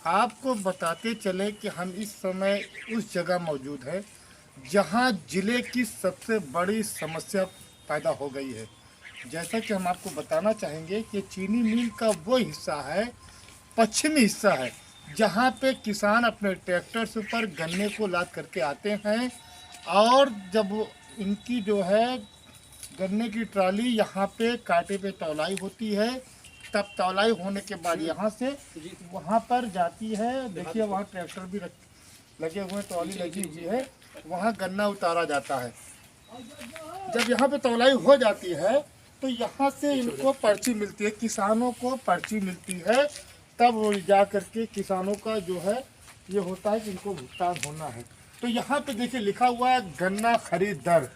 आपको बताते चले कि हम इस समय उस जगह मौजूद हैं जहां जिले की सबसे बड़ी समस्या पैदा हो गई है। जैसा कि हम आपको बताना चाहेंगे कि चीनी मिल का वो हिस्सा है, पश्चिमी हिस्सा है, जहां पे किसान अपने ट्रैक्टर से ऊपर गन्ने को लाद करके आते हैं और जब इनकी जो है गन्ने की ट्राली यहाँ पे कांटे पे तौलाई होती है, तब तौलाई होने के बाद यहाँ से वहाँ पर जाती है। देखिए वहाँ ट्रैक्टर भी लगे हुए, ट्रॉली लगी हुई है, वहाँ गन्ना उतारा जाता है। जब यहाँ पे तौलाई हो जाती है तो यहाँ से इनको पर्ची मिलती है, किसानों को पर्ची मिलती है, तब वो जा करके किसानों का जो है ये होता है कि इनको भुगतान होना है। तो यहाँ पे देखिए लिखा हुआ है गन्ना खरीद दर,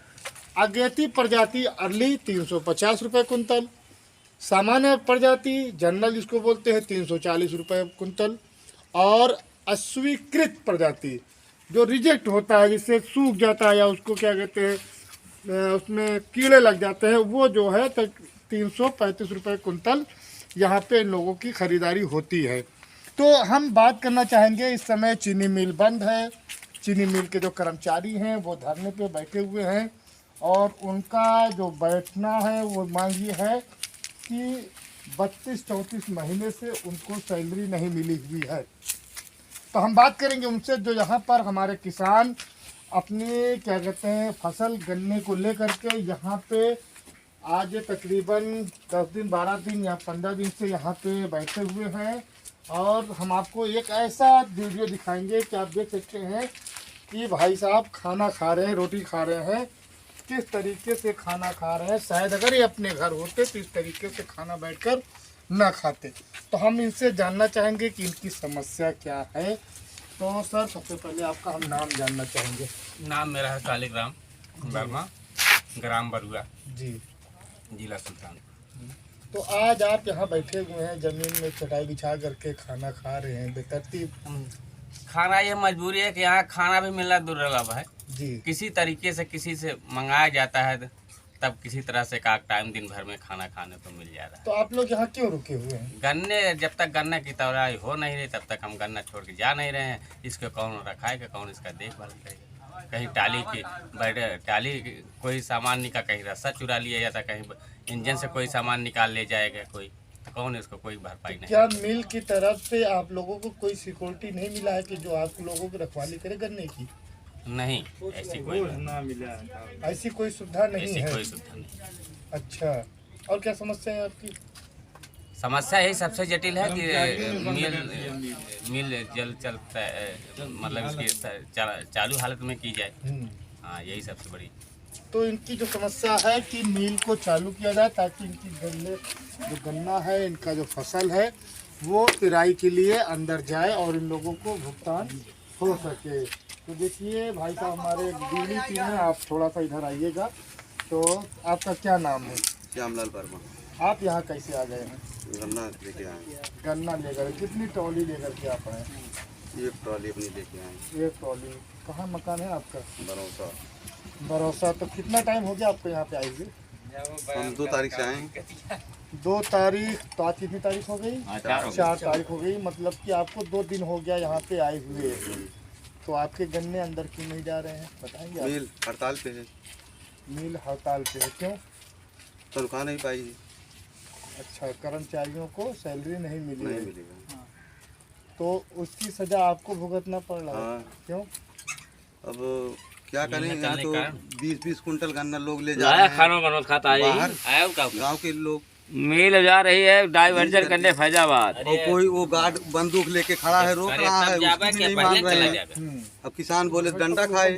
अगेती प्रजाति अर्ली 350 रुपये कुंतल, सामान्य प्रजाति जनरल जिसको बोलते हैं 340 रुपये कुंतल, और अस्वीकृत प्रजाति जो रिजेक्ट होता है, जिससे सूख जाता है या उसको क्या कहते हैं उसमें कीड़े लग जाते हैं, वो जो है 335 रुपये कुंतल यहाँ पे इन लोगों की ख़रीदारी होती है। तो हम बात करना चाहेंगे, इस समय चीनी मिल बंद है, चीनी मिल के जो कर्मचारी हैं वो धरने पे बैठे हुए हैं और उनका जो बैठना है वो मांग ये है कि 32-34 महीने से उनको सैलरी नहीं मिली हुई है। तो हम बात करेंगे उनसे जो यहाँ पर हमारे किसान अपने क्या कहते हैं फसल गन्ने को लेकर के यहाँ पे आज तकरीबन 10 दिन 12 दिन या 15 दिन से यहाँ पे बैठे हुए हैं। और हम आपको एक ऐसा वीडियो दिखाएंगे कि आप देख सकते हैं कि भाई साहब खाना खा रहे हैं, रोटी खा रहे हैं, किस तरीके से खाना खा रहे हैं। शायद अगर ये अपने घर होते तो इस तरीके से खाना बैठकर ना खाते। तो हम इनसे जानना चाहेंगे कि इनकी समस्या क्या है। तो सर सबसे पहले आपका हम नाम जानना चाहेंगे। नाम मेरा है कालीग्राम वर्मा, ग्राम बरुआ जी, जिला सुल्तान। तो आज आप यहाँ बैठे हुए हैं, ज़मीन में चटाई बिछा करके खाना खा रहे हैं बेतरतीब। खाना ये मजबूरी है कि यहाँ खाना भी मिलना दुर्लभ है जी, किसी तरीके से किसी से मंगाया जाता है, तब किसी तरह से का टाइम दिन भर में खाना खाने को मिल जा रहा है। तो आप लोग यहाँ क्यों रुके हुए हैं? गन्ने जब तक गन्ने की तौलाई हो नहीं रही तब तक हम गन्ना छोड़ के जा नहीं रहे हैं। इसको कौन रखाएगा, कौन इसका देखभाल करेगा। कहीं टाली की बैठे टाली कोई सामान निकाल, कहीं रस्सा चुरा लिया जाता, कहीं इंजन से कोई सामान निकाल ले जाएगा कोई, तो कौन इसको कोई भरपाई नहीं। क्या मिल की तरफ से आप लोगों को कोई सिक्योरिटी नहीं मिला है कि जो आप लोगों की रखवाली करे गन्ने की? नहीं, ऐसी कोई ऐसी कोई सुविधा नहीं ऐसी है। कोई सुविधा नहीं। अच्छा, और क्या समस्या है आपकी? समस्या यही सबसे जटिल है कि मिल जल चलता है, मतलब इसकी चालू हालत में की जाए। हाँ, यही सबसे बड़ी। तो इनकी जो समस्या है कि मिल को चालू किया जाए ताकि इनकी गन्ने जो गन्ना है, इनका जो फसल है वो पेराई के लिए अंदर जाए और इन लोगों को भुगतान हो सके। तो देखिए भाई साहब हमारे दिल्ली टीम में, आप थोड़ा सा इधर आइएगा। तो आपका क्या नाम है? श्यामलाल वर्मा। आप यहाँ कैसे आ गए हैं? गन्ना लेके आए। गन्ना लेकर कितनी ट्रॉली लेकर के आप आए? एक ट्रॉली अपनी लेके आए। एक ट्रॉली। कहाँ मकान है आपका? भरोसा। भरोसा। तो कितना टाइम हो गया आपको यहाँ पे आए हुए? हम 2 तारीख से आए। 2 तारीख। तो आज कितनी तारीख हो गई? 4 तारीख हो गई। मतलब कि आपको 2 दिन हो गया यहाँ पे आए हुए। तो आपके गन्ने अंदर क्यों नहीं जा रहे हैं, बताएंगे आप? मिल हड़ताल पे है। मिल हड़ताल पे है, क्यों? तनख्वाह नहीं पाई है। अच्छा, कर्मचारियों को सैलरी नहीं मिली नहीं है। मिलेगा। तो उसकी सजा आपको भुगतना पड़ रहा है। हाँ। क्यों? अब क्या करें, यहाँ तो 20-20 कुंटल गन्ना लोग ले जा लाया रहे हैं। खाना बनवा खाता है आया गाँव के लोग। मिल जा रही है डाइवर्जन करने फैजाबाद, और कोई वो गार्ड बंदूक लेके खड़ा है, रोक रहा है, उसकी भी नहीं मान रहे हैं। अब किसान बोले डंडा खाए।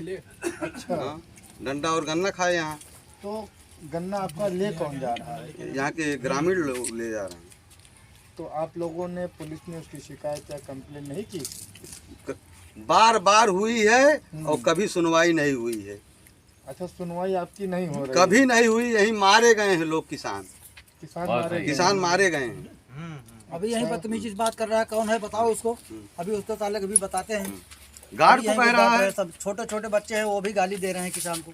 अच्छा। हाँ, डंडा और गन्ना खाए यहाँ। तो गन्ना आपका ले कौन जा रहा है? यहाँ के ग्रामीण लोग ले जा रहे हैं। तो आप लोगों ने पुलिस में उसकी शिकायत या कंप्लेन नहीं की? बार बार हुई है और कभी सुनवाई नहीं हुई है। अच्छा, सुनवाई आपकी नहीं हो रही? कभी नहीं हुई। यही मारे गए हैं लोग, किसान किसान मारे गए हैं। अभी यही बदतमीजी बात कर रहा है, कौन है बताओ उसको। अभी उसको ताले भी बताते हैं। गार्ड अभी को यहीं कह पे रहा बैठ रहे है। हैं, सब छोटे छोटे बच्चे हैं वो भी गाली दे रहे हैं किसान को।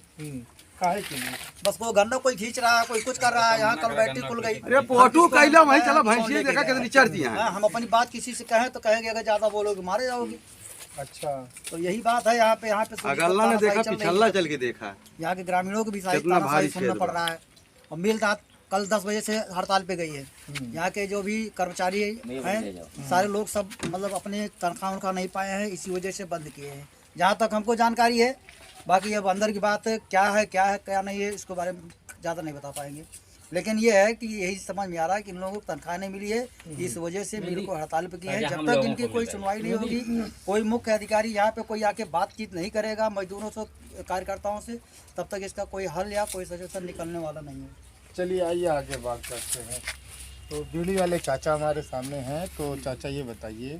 काहे के लिए? बस वो गन्ना कोई खींच रहा है, कोई कुछ कर रहा है। यहाँ कल बैटरी खुल गई। अरे पोटू कैला वहीं चला फोन भैंसिए लेके देखा गया। कितनी चढ़ती हैं। हाँ, हम अपनी बात किसी से कहें तो कहेंगे अगर ज्यादा बोलोगे मारे जाओगे। अच्छा, तो यही बात है यहाँ पे अगला ने देखा पिछला चल के देखा। यहाँ के ग्रामीणों को भी शायद कितना भारी सुनना खेत पड़ बा। रहा है। और मिल रात कल 10 बजे से हड़ताल पे गई है। यहाँ के जो भी कर्मचारी हैं सारे लोग सब मतलब अपने तनख्वाह उनका नहीं पाए हैं, इसी वजह से बंद किए हैं जहाँ तक हमको जानकारी है। बाकी अब अंदर की बात क्या है क्या नहीं है इसके बारे में ज़्यादा नहीं बता पाएंगे। लेकिन ये है कि यही समझ में आ रहा है कि इन लोगों को तनख्वाह नहीं मिली है, इस वजह से मिल को हड़ताल पे किए हैं। जब तक इनकी कोई सुनवाई नहीं होगी, कोई मुख्य अधिकारी यहाँ पे कोई आके बातचीत नहीं करेगा मजदूरों से, कार्यकर्ताओं से, तब तक इसका कोई हल या कोई सजेशन निकलने वाला नहीं है। चलिए आइए आगे बात करते हैं। तो बीड़ी वाले चाचा हमारे सामने हैं। तो चाचा ये बताइए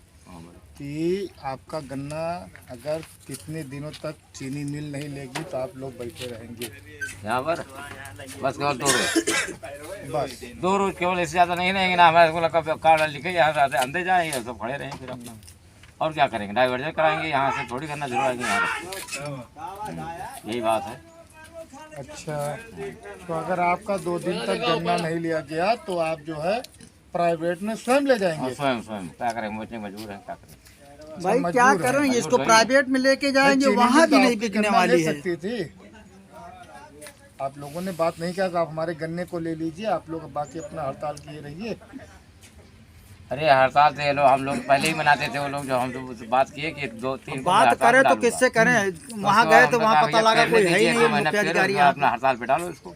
कि आपका गन्ना अगर कितने दिनों तक चीनी मिल नहीं लेगी तो आप लोग बैठे रहेंगे? यहाँ पर बस केवल 2 रोज, बस 2 रोज केवल, इससे ज़्यादा नहीं रहेंगे ना। हमारे को कार्ड लिखे यहाँ से अंदर जाएंगे, सब खड़े रहेंगे फिर अपना। और क्या करेंगे, डाइवर्जन कराएंगे, यहाँ से थोड़ी करना जुड़वाएंगे यहाँ। यही बात है। अच्छा, तो अगर आपका 2 दिन तक गन्ना नहीं लिया गया तो आप जो है प्राइवेट में स्वयं ले और जाएंगे? स्वयं क्या करेंगे, मुझे मजबूर है, क्या करें। भाई मजबूर क्या है। करें, इसको प्राइवेट में लेके जाएंगे, चीनी वहाँ तो भी नहीं आपकी बिकने गन्ना ले वाली है। सकती थी। आप लोगों ने बात नहीं किया कि आप हमारे गन्ने को ले लीजिए, आप लोग बाकी अपना हड़ताल किए रहिए। अरे हड़ताल थे लोग, हम लोग पहले ही मनाते थे। वो लोग जो हम तो बात किए कि 2-3 बात करें तो किससे करें, वहाँ गए तो वहाँ पता लगा कोई है ही नहीं मुख्य अधिकारी यहाँ अपना हड़ताल पे डालो इसको।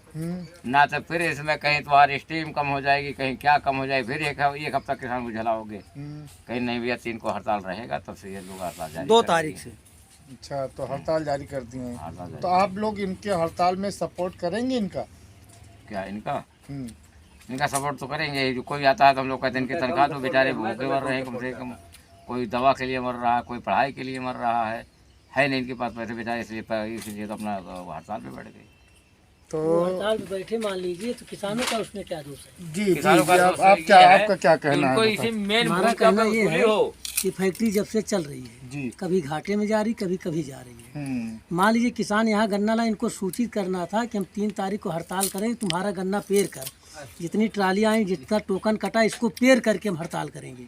ना तो फिर इसमें कहीं तुम्हारी स्टीम कम हो जाएगी, कहीं क्या कम हो जाए, फिर एक हफ्ता किसान को झलाओगे। कहीं नहीं भैया 3 को हड़ताल रहेगा, तब से ये लोग हड़ताल जारी 2 तारीख से। अच्छा, तो हड़ताल जारी कर दी है। हड़ताल जारी। तो आप लोग इनके हड़ताल में सपोर्ट करेंगे इनका? क्या इनका हम्म, इनका सपोर्ट तो करेंगे। जो कोई आता है तो हम लोग कहते हैं इनकी तनख्वाह तो बेचारे भूखे मर रहे हैं कम से कम। कोई दवा के लिए मर रहा है, कोई पढ़ाई के लिए मर रहा है नहीं इनके पास पैसे बेचारे, इसलिए तो अपना हड़ताल पे बैठ गए। तो हड़ताल पे बैठे मान लीजिए, तो किसानों का उसमें क्या दोष है? जी जी किसानों का जी, दोष आप ये क्या है आपका क्या कहना इनको है? इसी मेन हमारा कहना ये है हो। कि फैक्ट्री जब से चल रही है, जी। कभी घाटे में जा रही, कभी कभी जा रही है। हम्म, मान लीजिए किसान यहाँ गन्ना ला, इनको सूचित करना था कि हम 3 तारीख को हड़ताल करेंगे, तुम्हारा गन्ना पेर कर, जितनी ट्रालियाँ आई, जितना टोकन कटा, इसको पेर करके हम हड़ताल करेंगे।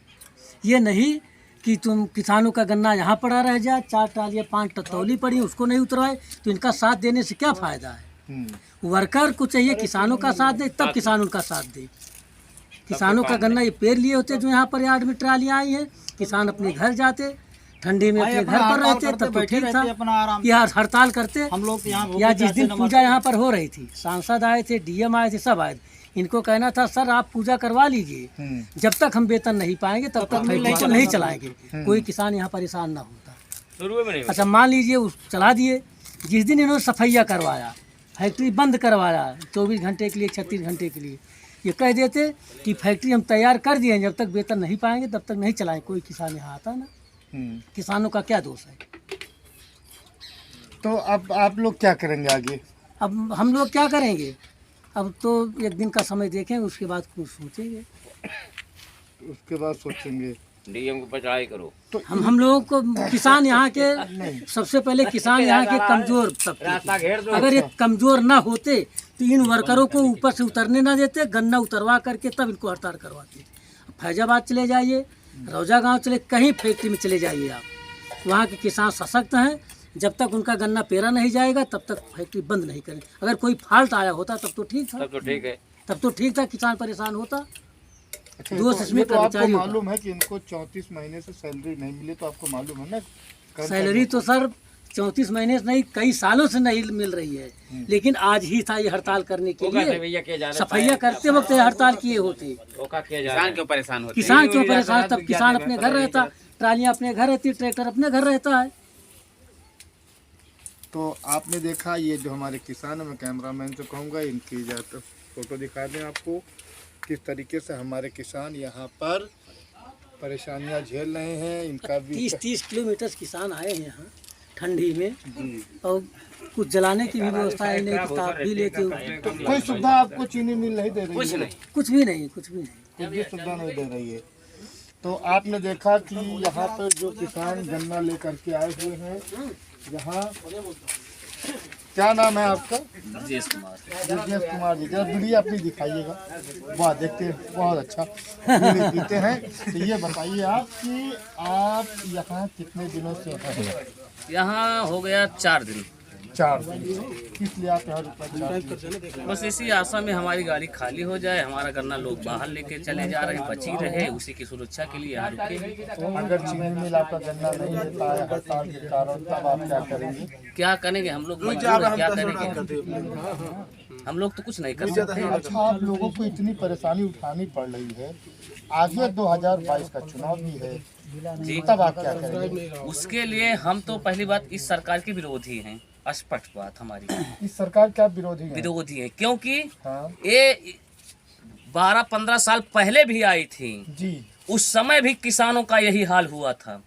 ये नहीं कि तुम किसानों का गन्ना यहाँ पड़ा रह जाए, 4 ट्रालियाँ 5 तौली पड़ी, उसको नहीं उतरवाए, तो इनका साथ देने से क्या फ़ायदा है? वर्कर को चाहिए किसानों का साथ दे, तब किसान उनका साथ दे। किसानों का गन्ना ये पेर लिए होते जो यहाँ पर यार्ड में ट्रालियाँ आई हैं, किसान अपने घर जाते, ठंडी में अपने घर पर रहते, तब तो ठीक था। अपना आराम कि यार हड़ताल करते। हम लोग यहाँ या जिस दिन पूजा यहाँ पर हो रही थी, सांसद आए थे, डीएम आए थे, सब आए थे। इनको कहना था सर आप पूजा करवा लीजिए, जब तक हम वेतन नहीं पाएंगे तब तक फैक्ट्री नहीं चलाएंगे, कोई किसान यहाँ परेशान ना होता। अच्छा मान लीजिए उस चला दिए, जिस दिन इन्होंने सफाइया करवाया, फैक्ट्री बंद करवाया 24 घंटे के लिए, 36 घंटे के लिए, ये कह देते कि फैक्ट्री हम तैयार कर दिए हैं, जब तक वेतन नहीं पाएंगे तब तक नहीं चलाएंगे, कोई किसान यहाँ आता ना। किसानों का क्या दोष है? तो अब आप लोग क्या करेंगे आगे? अब हम लोग क्या करेंगे? अब तो 1 दिन का समय देखेंगे, उसके बाद कुछ सोचेंगे। उसके बाद सोचेंगे। डीएम को चढ़ाई करो। तो हम लोगों को किसान यहाँ के, सबसे पहले किसान यहाँ के कमजोर तबके के। अगर ये कमजोर ना होते तो इन वर्करों को ऊपर से उतरने ना देते, गन्ना उतरवा करके तब इनको हड़ताल करवाते। फैजाबाद चले जाइए, रौजा गांव चले, कहीं फैक्ट्री में चले जाइए आप, वहाँ के किसान सशक्त हैं। जब तक उनका गन्ना पेरा नहीं जाएगा तब तक फैक्ट्री बंद नहीं करें। अगर कोई फॉल्ट आया होता तब तो ठीक था, तब तो ठीक है, तब तो ठीक था, किसान परेशान होता। अच्छा, दोस्त तो इसमें ये तो आपको कर्मचारी होगा। मालूम है कि इनको 34 महीने से सैलरी नहीं मिली, तो आपको मालूम है ना? सैलरी तो सर 34 महीने से नहीं, कई सालों से नहीं मिल रही है, लेकिन आज ही था ये हड़ताल करने के लिए। सफाइया करते वक्त ये हड़ताल किए होते। किसान क्यों परेशान होते? किसान क्यों परेशान? तब किसान अपने घर रहता, ट्रालियाँ अपने घर रहती, ट्रैक्टर अपने घर रहता है। तो आपने देखा, ये जो हमारे किसान, मैं कैमरामैन से कहूँगा इनकी जाकर फोटो दिखा दें आपको, किस तरीके से हमारे किसान यहाँ पर परेशानियाँ झेल रहे हैं। इनका भी 30 किलोमीटर किसान आए हैं यहाँ ठंडी में, और कुछ जलाने की भी व्यवस्था है नहीं, किताब भी लेके तो कोई सुविधा आपको चीनी मिल नहीं दे रही है? कुछ भी नहीं, कुछ भी नहीं। कुछ भी सुविधा नहीं दे रही है। तो आपने देखा कि यहाँ पर जो किसान गन्ना लेकर के आए हुए हैं, यहाँ क्या नाम है आपका? ब्रजेश कुमार। ब्रजेश कुमार जी, जरा वीडियो अपनी दिखाइएगा। वाह, देखते हैं, बहुत अच्छा बीड़ी पीते हैं। तो ये बताइए आप कि आप यहाँ कितने दिनों से हैं? यहाँ हो गया 4 दिन। 4 दिन। किस लिए आप यहाँ रुपये? बस इसी आशा में हमारी गाड़ी खाली हो जाए, हमारा गन्ना लोग बाहर लेके चले जा रहे हैं, बची रहे, उसी की सुरक्षा के लिए यहाँ रुके हैं। अगर चीनी मिल आपका गन्ना नहीं मिलता है हड़ताल के कारण, तब आप क्या करेंगे? क्या करेंगे हम लोग, मजबूर हैं, क्या करेंगे हम लोग, तो कुछ नहीं कर सकते। अच्छा, आप लोगों को इतनी परेशानी उठानी पड़ रही है, आगे 2022 का चुनाव भी है, तब आप क्या करेंगे? उसके लिए हम तो पहली बात इस सरकार के विरोधी हैं, स्पष्ट बात हमारी। इस सरकार के आप विरोधी हैं? विरोधी हैं क्योंकि हाँ ये 12-15 साल पहले भी आई थी जी, उस समय भी किसानों का यही हाल हुआ था।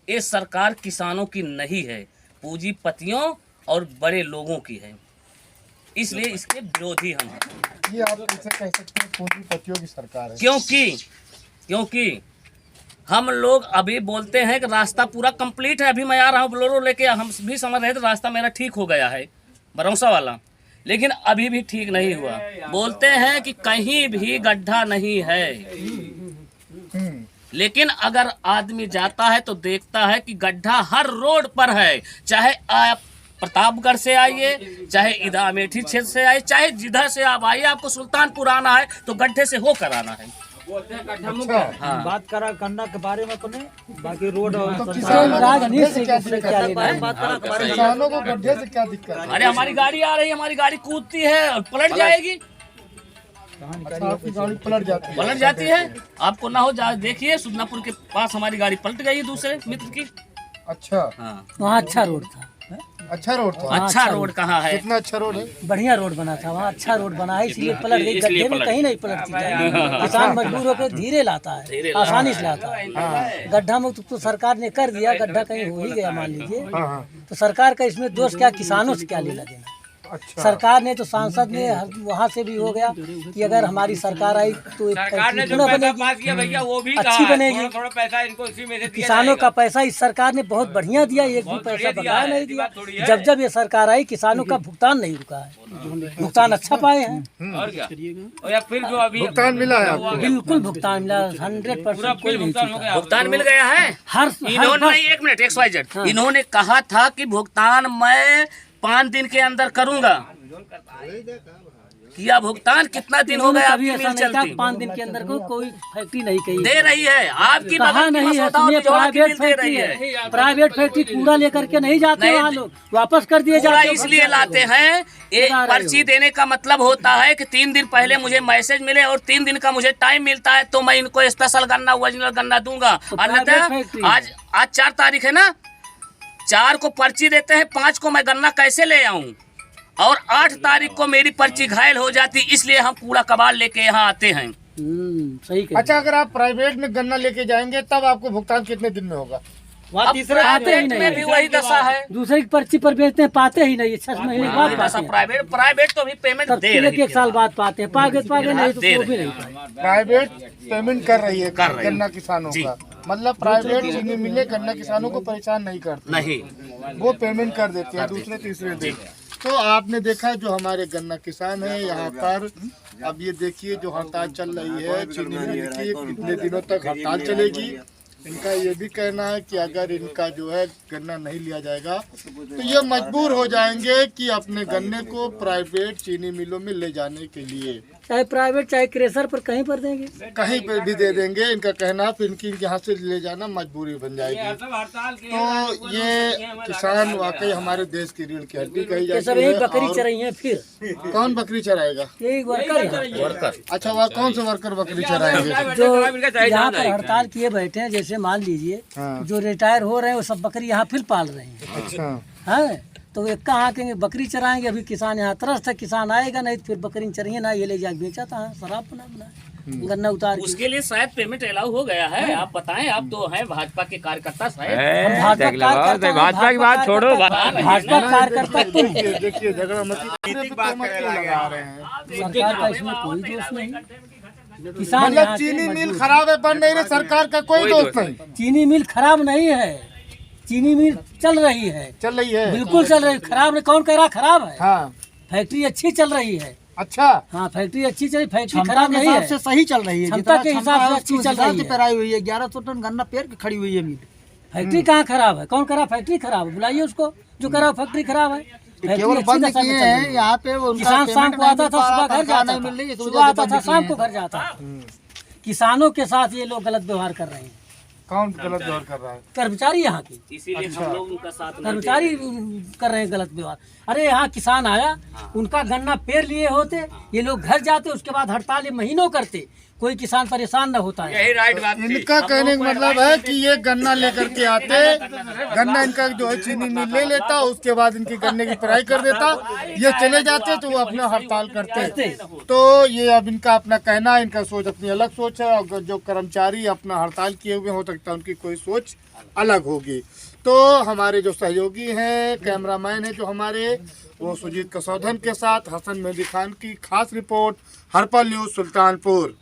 ये सरकार किसानों की नहीं है, पूंजीपतियों और बड़े लोगों की है, इसलिए इसके विरोधी हम हैं। ये आप कैसे कह सकते हैं पूंजीपतियों की सरकार है? क्योंकि हम लोग अभी बोलते हैं कि रास्ता पूरा कंप्लीट है, अभी मैं आ रहा हूँ बोलेरो लेके, हम भी समझ रहे थे रास्ता मेरा ठीक हो गया है भरोसा वाला, लेकिन अभी भी ठीक नहीं हुआ। बोलते हैं कि कहीं भी गड्ढा नहीं है, लेकिन अगर आदमी जाता है तो देखता है कि गड्ढा हर रोड पर है, चाहे आप प्रतापगढ़ से आइए, चाहे इधर अमेठी क्षेत्र से आइए, चाहे जिधर से आप आइए, आपको सुल्तानपुर आना है तो गड्ढे से होकर आना है। अच्छा, हाँ। बात करा गन्ना के बारे में तो नहीं, बाकी रोड तो किसानों को गड्ढे से क्या दिक्कत है? हाँ, किसानों को गड्ढे से क्या दिक्कत है? अरे हमारी गाड़ी आ रही है, हमारी गाड़ी कूदती है और पलट जाएगी, अच्छा, आपकी गाड़ी पलट जाती है? पलट जाती है। आपको ना हो जा, देखिए सुदनापुर के पास हमारी गाड़ी पलट गई है दूसरे मित्र की। अच्छा, हाँ, वहाँ अच्छा रोड था, अच्छा रोड था? अच्छा रोड कहाँ है? कितना अच्छा रोड है? बढ़िया रोड बना था, वहाँ अच्छा रोड बना है, इसलिए पलट गई। गड्ढे में कहीं नहीं पलटती है, किसान मजबूर होकर धीरे लाता है, आसानी से लाता है। गड्ढा में तो सरकार ने कर दिया, गड्ढा कहीं हो ही गया मान लीजिए, तो सरकार का इसमें दोष क्या, किसानों से क्या लेना देना? अच्छा, सरकार ने तो सांसद ने वहाँ से भी हो गया कि अगर हमारी सरकार आई तो सरकार ने जो क्यों ना पैसा बनेगी, पास किया भैया वो भी अच्छी कहा है, बनेगी। थोड़ा पैसा इनको इसी में से दिया किसानों का जाएगा। पैसा इस सरकार ने बहुत बढ़िया दिया, एक भी पैसा बढ़िया दिया बकाया है, नहीं ऐसी दिया। बात थोड़ी है। जब जब ये सरकार आई किसानों का भुगतान नहीं रुका है, भुगतान अच्छा पाए हैं, और क्या, और या फिर जो अभी भुगतान मिला है आपको? बिल्कुल भुगतान मिला 100%, कोई नहीं भुगतान हो चूका। गया भुगतान मिल गया है। हर इन्होंने एक मिनट XYZ, इन्होंने कहा था कि भुगतान मैं 5 दिन के अंदर करूंगा, किया भुगतान? कितना दिन हो गया अभी आपकी ऐसा मिल नहीं था चलती? 5 दिन के अंदर कोई फैक्ट्री नहीं कही दे रही है आपकी कहा बगल की नहीं है, मसौदा और सुनिए बिजौड़ा की प्राइवेट मिल दे फैक्ट्री रही है, प्राइवेट फैक्ट्री कूड़ा लेकर के नहीं जाते नहीं, वहाँ लोग, वापस कर दिए पूरा जाते हैं। इसलिए लाते हैं, एक बता रहे पर्ची देने का मतलब होता है कि 3 दिन पहले मुझे मैसेज मिले और 3 दिन का मुझे टाइम मिलता है तो मैं इनको स्पेशल गन्ना ओरिजिनल गन्ना दूंगा। तो अन्यथा प्राइवेट फैक्ट्री है। आज 4 तारीख है ना, 4 को पर्ची देते हैं, 5 को मैं गन्ना कैसे ले आऊं, और 8 तारीख को मेरी पर्ची घायल हो जाती, इसलिए हम कूड़ा कबाड़ लेके यहाँ आते हैं। सही कह अच्छा, अगर आप प्राइवेट में गन्ना लेके जाएंगे तब आपको भुगतान कितने दिन में होगा? वहाँ तीसरे आते ही प्राइवेट में भी नहीं, वही दशा है। दूसरे की पर्ची पर बेचते हैं, पाते ही नहीं, 6 महीने के बाद पाते हैं, प्राइवेट तो भी पेमेंट तब दे एक रही एक साल बाद पाते हैं, पागे नहीं तो दे वो भी रही नहीं पाए। प्राइवेट पेमेंट कर रही है कर रही है। गन्ना किसानों जी। का, मतलब प्राइवेट चीनी मिले गन्ना किसानों को परेशान नहीं करते, नहीं, वो पेमेंट कर देते हैं दूसरे तीसरे दिन। तो आपने देखा जो हमारे गन्ना किसान है यहाँ पर, अब ये देखिए जो हड़ताल चल रही है चीनी मिल की, कितने दिनों तक हड़ताल चलेगी। इनका ये भी कहना है कि अगर इनका जो है गन्ना नहीं लिया जाएगा तो ये मजबूर हो जाएंगे कि अपने गन्ने को प्राइवेट चीनी मिलों में ले जाने के लिए, चाहे प्राइवेट चाहे क्रेशर पर कहीं पर देंगे, कहीं पे भी दे देंगे। इनका कहना फिर इनकी यहाँ से ले जाना मजबूरी बन जाएगी। तो ये किसान वाकई हमारे देश की रीढ़ की हड्डी कही ये जाती सब यही है। बकरी और चराई है, फिर कौन बकरी चराएगा? यही वर्कर अच्छा, वह कौन से वर्कर बकरी चराएंगे? जो यहाँ पर हड़ताल किए बैठे हैं, जैसे मान लीजिए हाँ। जो रिटायर हो रहे हैं वो सब बकरी यहाँ फिर पाल रहे हैं, अच्छा, हैं तो एक कहाँ के बकरी चराएंगे। अभी किसान यहाँ त्रस्त है, किसान आएगा नहीं तो फिर बकरी चरिए ना, ये ले जाके बेचा था शराब बना गन्ना उतार के। उसके लिए शायद पेमेंट अलाउ हो गया है। आप बताएं, आप तो हैं भाजपा के कार्यकर्ता शायद। हम भाजपा की बात छोड़ो, भाजपा कार्यकर्ता तुम हो। देखिए झगड़ा मत, सरकार का इसमें कोई दोष नहीं, किसान मतलब यहाँ के चीनी मिल मजदूर। खराब है, बन नहीं रही, सरकार का कोई दोस्त नहीं। चीनी मिल खराब नहीं है, चीनी मिल चल रही है, चल रही है, बिल्कुल चल रही है। खराब नहीं, कौन कह रहा खराब है? हाँ फैक्ट्री अच्छी चल रही है। अच्छा, हाँ, फैक्ट्री अच्छी चल रही, फैक्ट्री क्षमता खराब के नहीं हिसाब है। से सही चल रही है, क्षमता के जितना हिसाब क्षमता से है, अच्छी उस चल हिसाब रही से है। पेराई हुई है। 1100 टन गन्ना पेर के खड़ी हुई है मिल। फैक्ट्री कहाँ खराब है? कौन कह रहा फैक्ट्री खराब है? बुलाइए उसको जो कह रहा फैक्ट्री खराब है। फैक्ट्री केवल अच्छी बंद दशा में किए चल रही हैं है। यहाँ पे, उनका किसान शाम पेमेंट को आता नहीं था, मिल पा सुबह रहा, घर तनख्वाह जाता नहीं था, मिल रही, इस सुबह वजह से आता बंद था, किए शाम हैं। को घर जाता। किसानों के साथ ये लोग गलत व्यवहार कर रहे हैं। कौन गलत व्यवहार कर रहा है? कर्मचारी यहाँ के इसीलिए हम लोग उनका साथ नहीं कर्मचारी कर रहे हैं गलत व्यवहार। अरे यहाँ किसान आया, उनका गन्ना पेर लिए होते, ये लोग घर जाते, उसके बाद हड़ताल महीनों करते, कोई किसान परेशान न होता है। यही राइट बात थी। इनका कहने का मतलब है कि ये गन्ना लेकर के आते, गन्ना इनका जो है चीनी मिल ले लेता, उसके बाद इनकी गन्ने की पेराई कर देता, ये चले जाते तो वो अपना हड़ताल करते। तो ये अब इनका अपना कहना है, इनका सोच अपनी अलग सोच है, और जो कर्मचारी अपना हड़ताल किए हुए हो सकता है उनकी कोई सोच अलग होगी। तो हमारे जो सहयोगी हैं, कैमरामैन हैं जो हमारे, वो सुजीत कसौधन के साथ हसन मेहदी खान की खास रिपोर्ट, हर्पल न्यूज़ सुल्तानपुर।